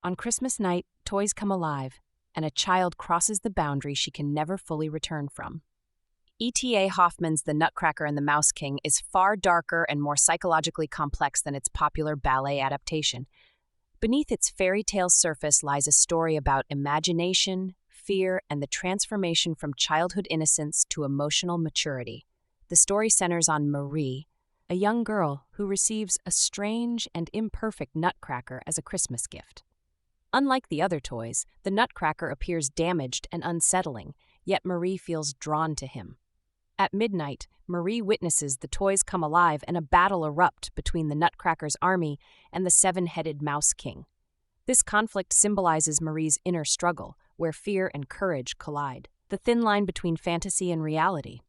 On Christmas night, toys come alive, and a child crosses the boundary she can never fully return from. E.T.A. Hoffmann's The Nutcracker and the Mouse King is far darker and more psychologically complex than its popular ballet adaptation. Beneath its fairy tale surface lies a story about imagination, fear, and the transformation from childhood innocence to emotional maturity. The story centers on Marie, a young girl who receives a strange and imperfect nutcracker as a Christmas gift. Unlike the other toys, the Nutcracker appears damaged and unsettling, yet Marie feels drawn to him. At midnight, Marie witnesses the toys come alive and a battle erupt between the Nutcracker's army and the seven-headed Mouse King. This conflict symbolizes Marie's inner struggle, where fear and courage collide, the thin line between fantasy and reality.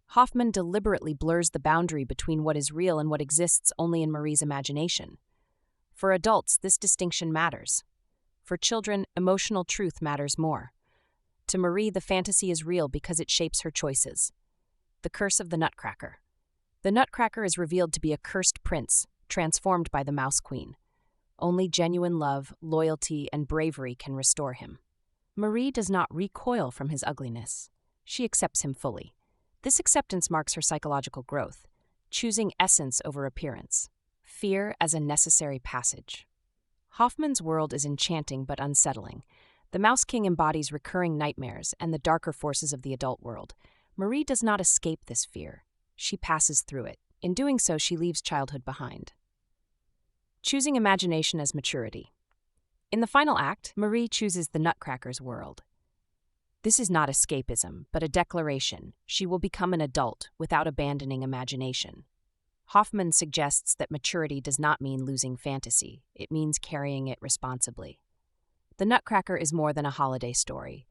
Hoffmann deliberately blurs the boundary between what is real and what exists only in Marie's imagination. For adults, this distinction matters. For children, emotional truth matters more. To Marie, the fantasy is real because it shapes her choices. The Curse of the Nutcracker. The Nutcracker is revealed to be a cursed prince, transformed by the Mouse Queen. Only genuine love, loyalty, and bravery can restore him. Marie does not recoil from his ugliness. She accepts him fully. This acceptance marks her psychological growth, choosing essence over appearance. Fear as a necessary passage. Hoffmann's world is enchanting but unsettling. The Mouse King embodies recurring nightmares and the darker forces of the adult world. Marie does not escape this fear. She passes through it. In doing so, she leaves childhood behind. Choosing imagination as maturity. In the final act, Marie chooses the Nutcracker's world. This is not escapism, but a declaration. She will become an adult without abandoning imagination. Hoffmann suggests that maturity does not mean losing fantasy. It means carrying it responsibly. The Nutcracker is more than a holiday story.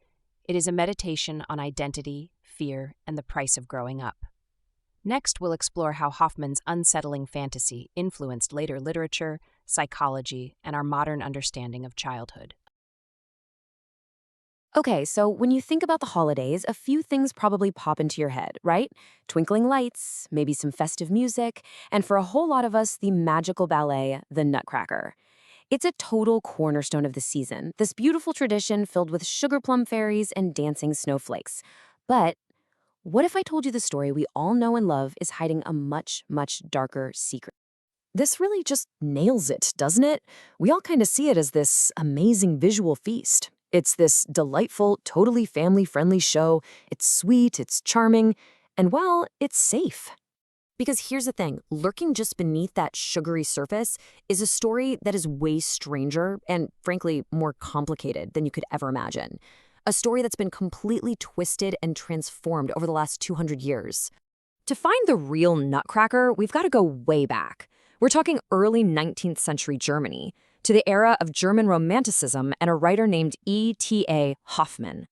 It is a meditation on identity, fear, and the price of growing up. Next, we'll explore how Hoffmann's unsettling fantasy influenced later literature, psychology, and our modern understanding of childhood. Okay, so when you think about the holidays, a few things probably pop into your head, right? Twinkling lights, maybe some festive music, and for a whole lot of us, the magical ballet, The Nutcracker. It's a total cornerstone of the season, this beautiful tradition filled with sugar plum fairies and dancing snowflakes. But what if I told you the story we all know and love is hiding a much, much darker secret? This really just nails it, doesn't it? We all kind of see it as this amazing visual feast. It's this delightful, totally family-friendly show. It's sweet, it's charming, and well, it's safe. Because here's the thing, lurking just beneath that sugary surface is a story that is way stranger and, frankly, more complicated than you could ever imagine. A story that's been completely twisted and transformed over the last 200 years. To find the real Nutcracker, we've got to go way back. We're talking early 19th century Germany, to the era of German Romanticism and a writer named E.T.A. Hoffmann.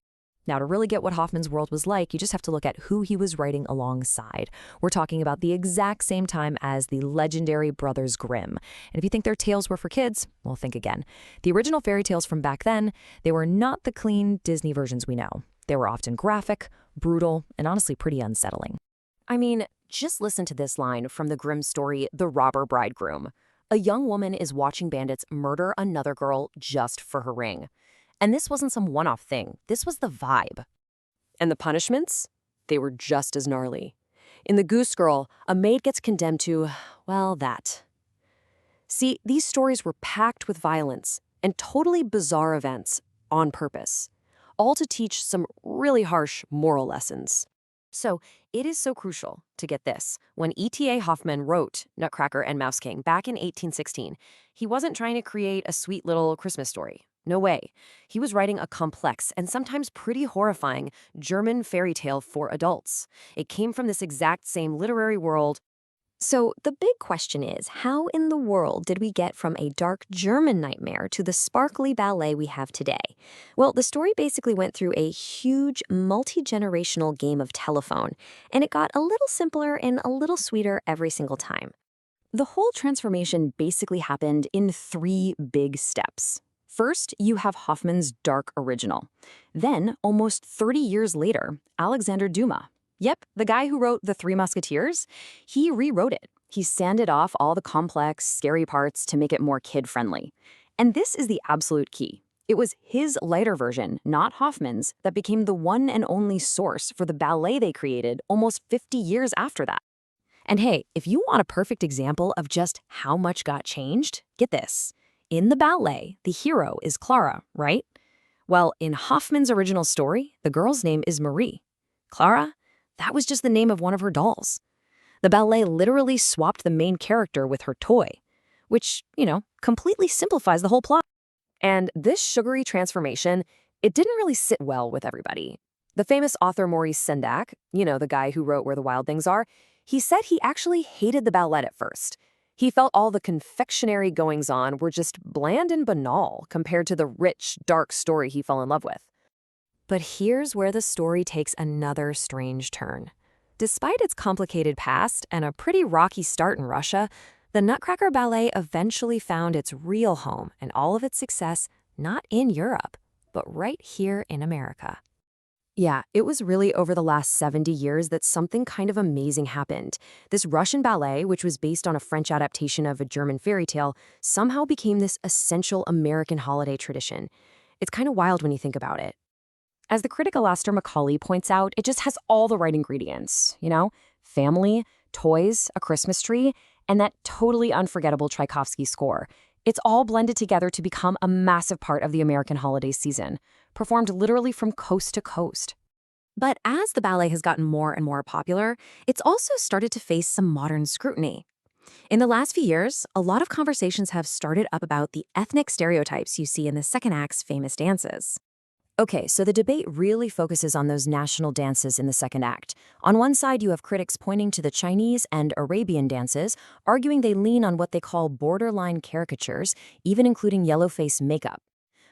Now, to really get what Hoffmann's world was like, you just have to look at who he was writing alongside. We're talking about the exact same time as the legendary Brothers Grimm. And if you think their tales were for kids, well, think again. The original fairy tales from back then, they were not the clean Disney versions we know. They were often graphic, brutal, and honestly pretty unsettling. I mean, just listen to this line from the Grimm story, The Robber Bridegroom. A young woman is watching bandits murder another girl just for her ring. And this wasn't some one-off thing. This was the vibe. And the punishments? They were just as gnarly. In The Goose Girl, a maid gets condemned to, well, that. See, these stories were packed with violence and totally bizarre events on purpose, all to teach some really harsh moral lessons. So it is so crucial to get this. When E.T.A. Hoffmann wrote Nutcracker and Mouse King back in 1816, he wasn't trying to create a sweet little Christmas story. No way. He was writing a complex and sometimes pretty horrifying German fairy tale for adults. It came from this exact same literary world. So the big question is, how in the world did we get from a dark German nightmare to the sparkly ballet we have today? Well, the story basically went through a huge, multi-generational game of telephone, and it got a little simpler and a little sweeter every single time. The whole transformation basically happened in 3 big steps. First, you have Hoffmann's dark original. Then, almost 30 years later, Alexander Dumas. Yep, the guy who wrote The Three Musketeers, he rewrote it. He sanded off all the complex, scary parts to make it more kid-friendly. And this is the absolute key. It was his lighter version, not Hoffmann's, that became the one and only source for the ballet they created almost 50 years after that. And hey, if you want a perfect example of just how much got changed, get this. In the ballet, the hero is Clara, right? Well, in Hoffmann's original story, the girl's name is Marie. Clara? That was just the name of one of her dolls. The ballet literally swapped the main character with her toy, which, completely simplifies the whole plot. And this sugary transformation, it didn't really sit well with everybody. The famous author Maurice Sendak, the guy who wrote Where the Wild Things Are, he said he actually hated the ballet at first. He felt all the confectionery goings-on were just bland and banal compared to the rich, dark story he fell in love with. But here's where the story takes another strange turn. Despite its complicated past and a pretty rocky start in Russia, the Nutcracker Ballet eventually found its real home and all of its success not in Europe, but right here in America. Yeah, it was really over the last 70 years that something kind of amazing happened. This Russian ballet, which was based on a French adaptation of a German fairy tale, somehow became this essential American holiday tradition. It's kind of wild when you think about it. As the critic Alastair Macaulay points out, it just has all the right ingredients, family, toys, a Christmas tree, and that totally unforgettable Tchaikovsky score. It's all blended together to become a massive part of the American holiday season, performed literally from coast to coast. But as the ballet has gotten more and more popular, it's also started to face some modern scrutiny. In the last few years, a lot of conversations have started up about the ethnic stereotypes you see in the second act's famous dances. Okay, so the debate really focuses on those national dances in the second act. On one side, you have critics pointing to the Chinese and Arabian dances, arguing they lean on what they call borderline caricatures, even including yellow-face makeup.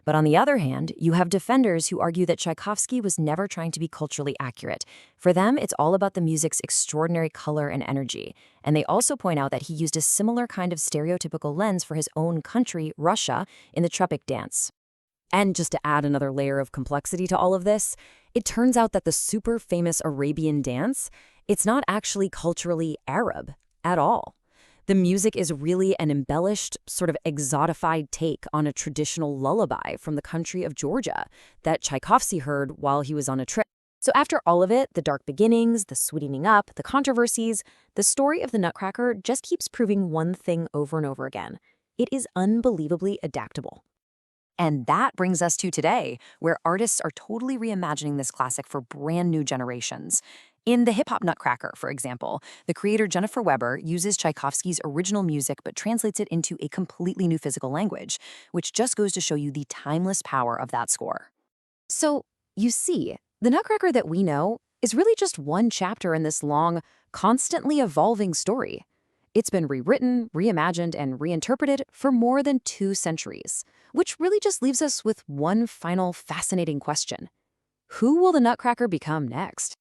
But on the other hand, you have defenders who argue that Tchaikovsky was never trying to be culturally accurate. For them, it's all about the music's extraordinary color and energy. And they also point out that he used a similar kind of stereotypical lens for his own country, Russia, in the Trepik dance. And just to add another layer of complexity to all of this, it turns out that the super famous Arabian dance, it's not actually culturally Arab at all. The music is really an embellished, sort of exotified take on a traditional lullaby from the country of Georgia that Tchaikovsky heard while he was on a trip. So after all of it, the dark beginnings, the sweetening up, the controversies, the story of the Nutcracker just keeps proving one thing over and over again. It is unbelievably adaptable. And that brings us to today, where artists are totally reimagining this classic for brand new generations. In the hip-hop Nutcracker, for example, the creator Jennifer Weber uses Tchaikovsky's original music but translates it into a completely new physical language, which just goes to show you the timeless power of that score. So, you see, the Nutcracker that we know is really just one chapter in this long, constantly evolving story. It's been rewritten, reimagined, and reinterpreted for more than 2 centuries, which really just leaves us with one final fascinating question. Who will the Nutcracker become next?